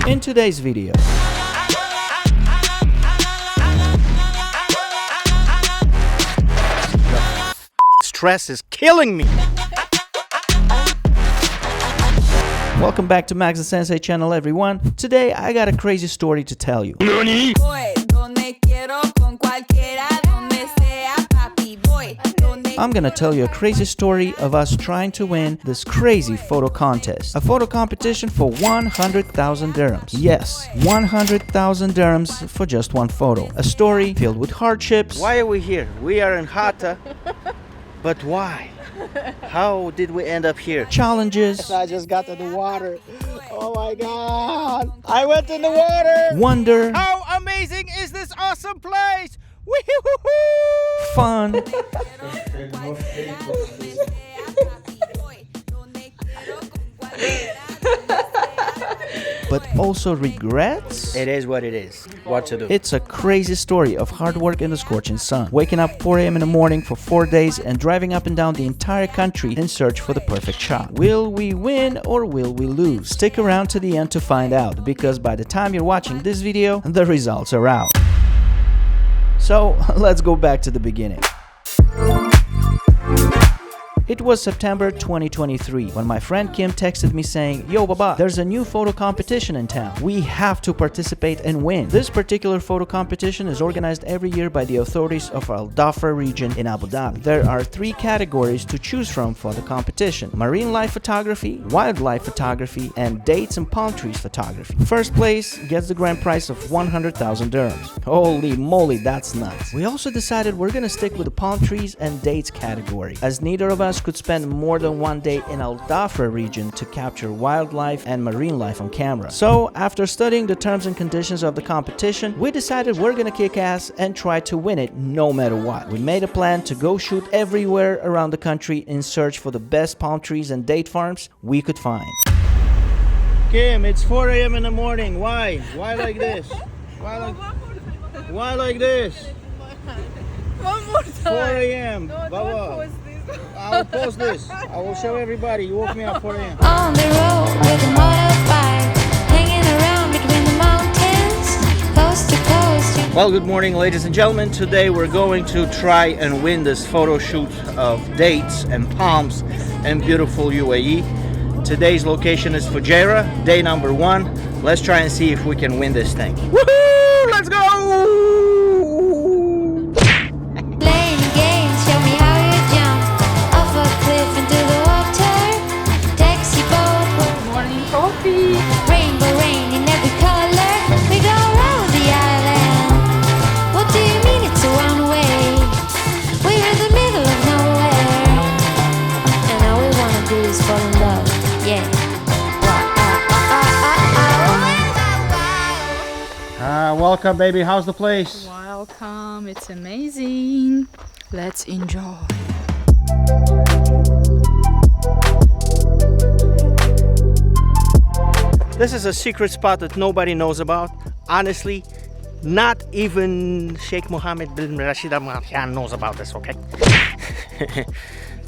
In today's video, stress is killing me. Welcome back to Max and Sensei channel, everyone. Today I got a crazy story to tell you. Nani? I'm gonna tell you a crazy story of us trying to win this crazy photo contest. A photo competition for 100,000 dirhams. Yes, 100,000 dirhams for just one photo. A story filled with hardships. Why are we here? We are in Hatta. But why? How did we end up here? Challenges. I just got to the water. Oh my god. I went in the water. Wonder. How amazing is this awesome place? Fun. But also regrets? It is what it is. What to do? It's a crazy story of hard work in the scorching sun. Waking up 4 a.m. in the morning for 4 days and driving up and down the entire country in search for the perfect shot. Will we win or will we lose? Stick around to the end to find out, because by the time you're watching this video, the results are out. So let's go back to the beginning. It was September 2023 when my friend Kim texted me saying, "Yo Baba, there's a new photo competition in town. We have to participate and win." This particular photo competition is organized every year by the authorities of Al Dhafra region in Abu Dhabi. There are 3 categories to choose from for the competition: marine life photography, wildlife photography, and dates and palm trees photography. First place gets the grand prize of 100,000 dirhams. Holy moly, that's nuts. We also decided we're gonna stick with the palm trees and dates category, as neither of us could spend more than 1 day in Al Dhafra region to capture wildlife and marine life on camera. So after studying the terms and conditions of the competition, we decided we're gonna kick ass and try to win it no matter what. We made a plan to go shoot everywhere around the country in search for the best palm trees and date farms we could find. Kim, it's 4 a.m. in the morning. Why? Why like this? Why like this? One more time. 4 a.m. No, Baba. don't post this. I will post this. I will show everybody. You woke me up 4 a.m. On the road with a motorbike, hanging around between the mountains, coast to coast. Well, good morning, ladies and gentlemen. Today we're going to try and win this photo shoot of dates and palms in beautiful UAE. Today's location is Fujairah, day number 1. Let's try and see if we can win this thing. Woohoo! Let's go! Playing games, show me how you jump off a cliff into the water. Taxi boat, Morning coffee. rainbow rain in every color. We go around the island. What do you mean it's a one-way? We're in the middle of nowhere, and all we wanna do is fall in love. Yeah. Welcome, baby. How's the place? Welcome. It's amazing. Let's enjoy. This is a secret spot that nobody knows about. Honestly, not even Sheikh Mohammed bin Rashid Al Nahyan knows about this, okay?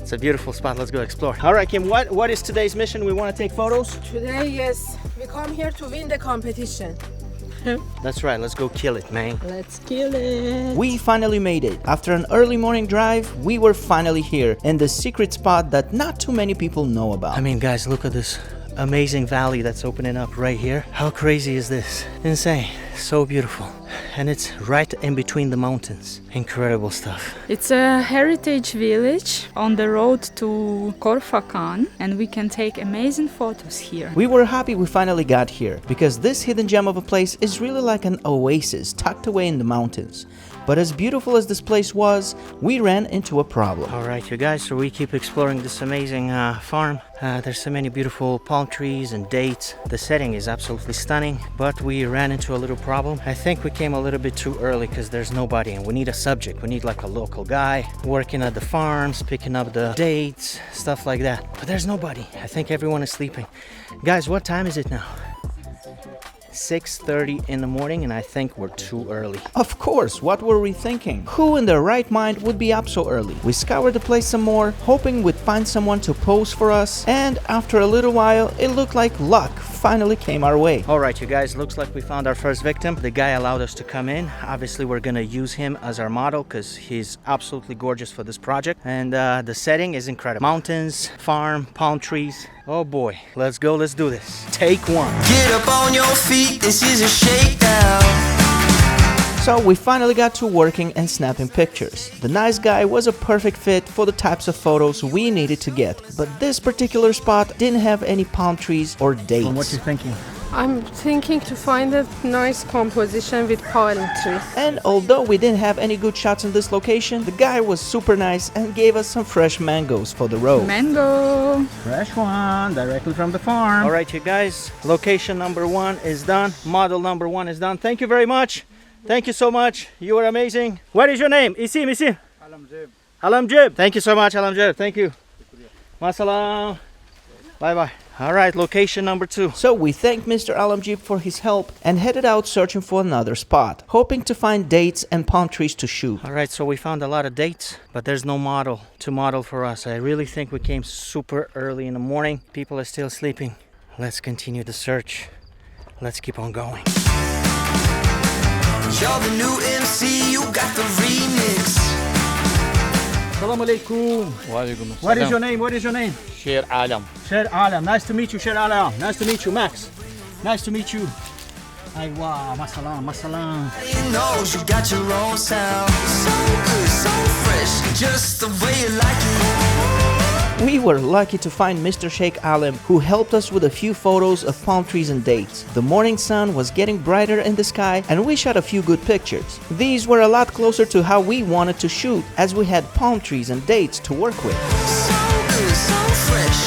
It's a beautiful spot. Let's go explore. All right, Kim, what is today's mission? We want to take photos? Today, yes, we come here to win the competition. That's right. Let's go kill it, man. Let's kill it. We finally made it. After an early morning drive, we were finally here in the secret spot that not too many people know about. I mean, guys, look at this amazing valley that's opening up right here. How crazy is this? Insane. So beautiful. And it's right in between the mountains. Incredible stuff. It's a heritage village on the road to Khorfakkan, and we can take amazing photos here. We were happy we finally got here, because this hidden gem of a place is really like an oasis tucked away in the mountains. But as beautiful as this place was, we ran into a problem. All right, you guys, so we keep exploring this amazing farm. There's so many beautiful palm trees and dates. The setting is absolutely stunning, but we ran into a little problem. I think we came a little bit too early because there's nobody, and we need a subject. We need like a local guy working at the farms, picking up the dates, stuff like that. But there's nobody. I think everyone is sleeping. Guys, what time is it now? 6:30 in the morning, and I think we're too early. Of course, what were we thinking? Who in their right mind would be up so early? We scoured the place some more, hoping we'd find someone to pose for us, and after a little while, it looked like luck finally came our way. Alright, you guys, looks like we found our first victim. The guy allowed us to come in. Obviously, we're gonna use him as our model because he's absolutely gorgeous for this project. And the setting is incredible. Mountains, farm, palm trees. Oh boy, let's go, let's do this. Take one. Get up on your feet, this is a shakedown. So we finally got to working and snapping pictures. The nice guy was a perfect fit for the types of photos we needed to get, but this particular spot didn't have any palm trees or dates. What you thinking? I'm thinking to find a nice composition with palm trees. And although we didn't have any good shots in this location, the guy was super nice and gave us some fresh mangoes for the road. Mango. Fresh one, directly from the farm. Alright, you guys, location number 1 is done. Model number 1 is done. Thank you very much. Thank you so much. You were amazing. What is your name? Isim. Alamjib. Thank you so much, Alamjib. Thank you. Masalam. Bye bye. All right, location number 2. So we thanked Mr. Alamjib for his help and headed out searching for another spot, hoping to find dates and palm trees to shoot. All right, so we found a lot of dates, but there's no model to model for us. I really think we came super early in the morning. People are still sleeping. Let's continue the search. Let's keep on going. You're the new MC, you got the remix. Assalamu alaikum. What is your name? What is your name? Sher Alam. Sher Alam. Nice to meet you, Sher Alam. Nice to meet you, Max. Nice to meet you. Aywa, masalam, masalam. You know you got your own sound. So good, so fresh, just the way you like it. We were lucky to find Mr. Sheikh Alam, who helped us with a few photos of palm trees and dates. The morning sun was getting brighter in the sky and we shot a few good pictures. These were a lot closer to how we wanted to shoot, as we had palm trees and dates to work with. So good, so fresh.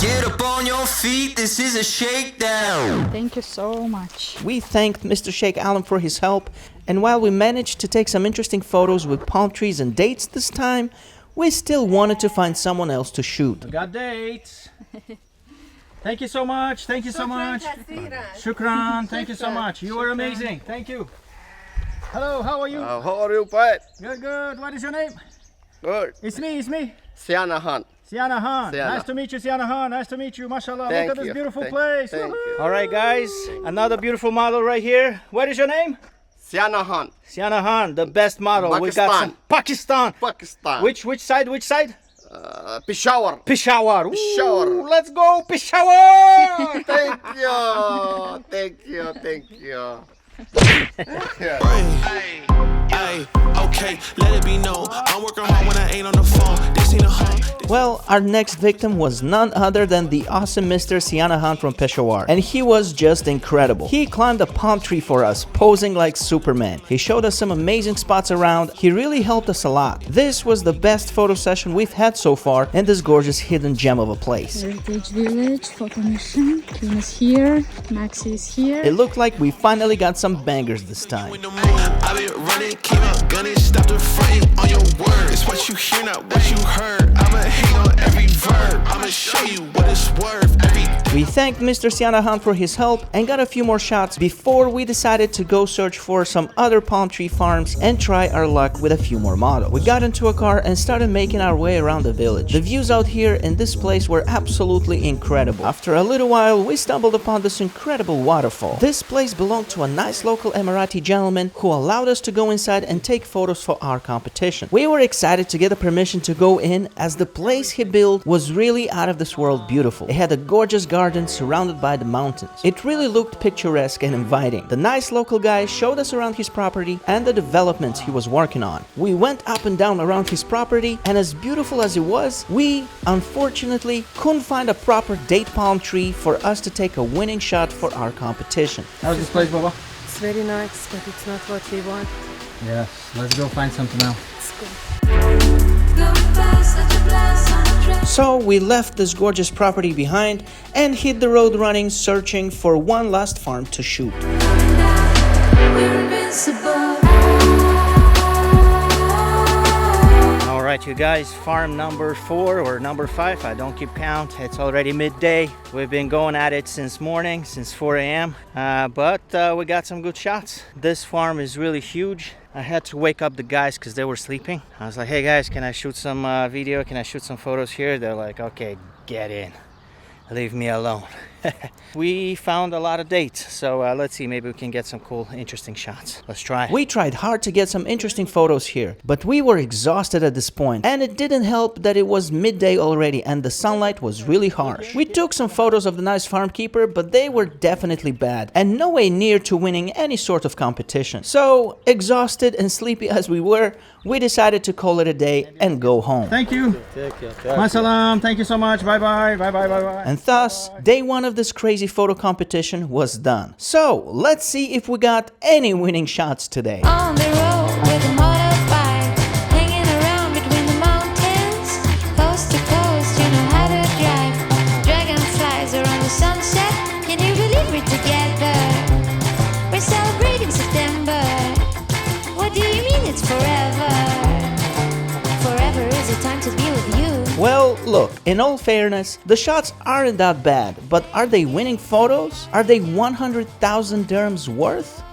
Get up on your feet, this is a shakedown. Thank you so much. We thanked Mr. Sheikh Alam for his help, and while we managed to take some interesting photos with palm trees and dates this time, we still wanted to find someone else to shoot. We got dates. Thank you so much. Thank you so much. Shukran. Thank you so much. You were amazing. Thank you. Hello, how are you? How are you, Pat? Good, good. What is your name? Good. It's me. Siana Han. Siana Han. Siana. Nice to meet you, Siana Han. Nice to meet you. MashaAllah. Thank Look at this you. beautiful Thank- place. thank you. All right, guys. Another beautiful model right here. What is your name? Siana Han. Siana Han, the best model. We got some Pakistan. Pakistan. Which side? Which side? Peshawar. Peshawar. Ooh, Peshawar. Let's go, Peshawar. Thank you. Thank you. Thank you. Hey, okay, let it be known. I'm working hard when I ain't on the phone. This ain't a home. Well, our next victim was none other than the awesome Mr. Siana Han from Peshawar, and he was just incredible. He climbed a palm tree for us, posing like Superman. He showed us some amazing spots around. He really helped us a lot. This was the best photo session we've had so far in this gorgeous hidden gem of a place. Heritage Village, photo mission. Kim is here. Maxi is here. It looked like we finally got some bangers this time. In the mood, I been running, keep up gunning, stop the fronting on your word. It's what you hear, not what you heard. I'ma hate on every verb. I'ma show you what it's worth. We thanked Mr. Siana Han for his help and got a few more shots before we decided to go search for some other palm tree farms and try our luck with a few more models. We got into a car and started making our way around the village. The views out here in this place were absolutely incredible. After a little while, we stumbled upon this incredible waterfall. This place belonged to a nice local Emirati gentleman who allowed us to go inside and take photos for our competition. We were excited to get the permission to go in, as the place he built was really out of this world beautiful. It had a gorgeous garden surrounded by the mountains. It really looked picturesque and inviting. The nice local guy showed us around his property and the developments he was working on. We went up and down around his property, and as beautiful as it was, we unfortunately couldn't find a proper date palm tree for us to take a winning shot for our competition. How's this place, Baba? It's very nice, but it's not what we want. Yes, let's go find something else. So we left this gorgeous property behind and hit the road running, searching for one last farm to shoot. Alright you guys, farm number 4 or number 5, I don't keep count. It's already midday. We've been going at it since morning, since 4 a.m. But we got some good shots. This farm is really huge. I had to wake up the guys because they were sleeping. I was like, hey guys, can I shoot some video? Can I shoot some photos here? They're like, okay, get in. Leave me alone. We found a lot of dates, so let's see, maybe we can get some cool, interesting shots. Let's try. We tried hard to get some interesting photos here, but we were exhausted at this point, and it didn't help that it was midday already and the sunlight was really harsh. We took some photos of the nice farm keeper, but they were definitely bad and no way near to winning any sort of competition. So, exhausted and sleepy as we were, we decided to call it a day and go home. Thank you. Masalam. Thank you so much. Bye bye. Bye bye. Bye bye. And thus, day 1 of this crazy photo competition was done. So, let's see if we got any winning shots today. On the road with a motorbike, hanging around between the mountains, coast to coast, you know how to drive. Dragonflies around the sunset, can you believe we're together? We're celebrating September. What do you mean it's forever? Forever is a time to be with you. Well, look, in all fairness, the shots aren't that bad, but are they winning photos? Are they 100,000 dirhams worth?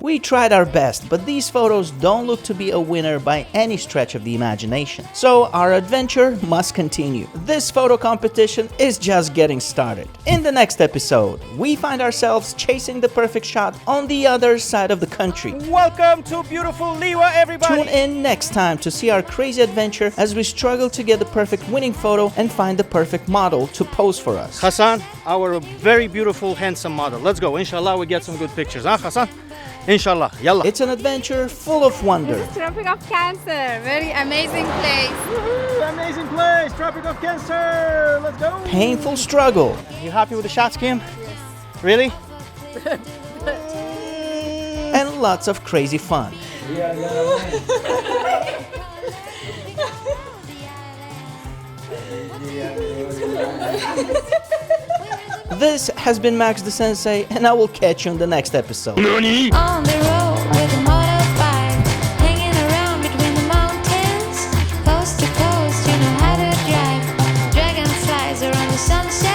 We tried our best, but these photos don't look to be a winner by any stretch of the imagination. So our adventure must continue. This photo competition is just getting started. In the next episode, we find ourselves chasing the perfect shot on the other side of the country. Welcome to beautiful Liwa, everybody. Tune in next time to see our crazy adventure as we struggle to get the perfect winning photo and find the perfect model to pose for us. Hassan, our very beautiful, handsome model. Let's go. Inshallah, we get some good pictures. Huh, Hassan? Inshallah. Yalla. It's an adventure full of wonder. This is Tropic of Cancer. Very amazing place. Woohoo, amazing place. Tropic of Cancer. Let's go. Painful struggle. You happy with the shots, Kim? Yes. Really? And lots of crazy fun. This has been Max the Sensei, and I will catch you in the next episode. On the road with a motorbike, hanging around between the mountains, coast to coast, you know how to drive. Dragonflies around the sunset.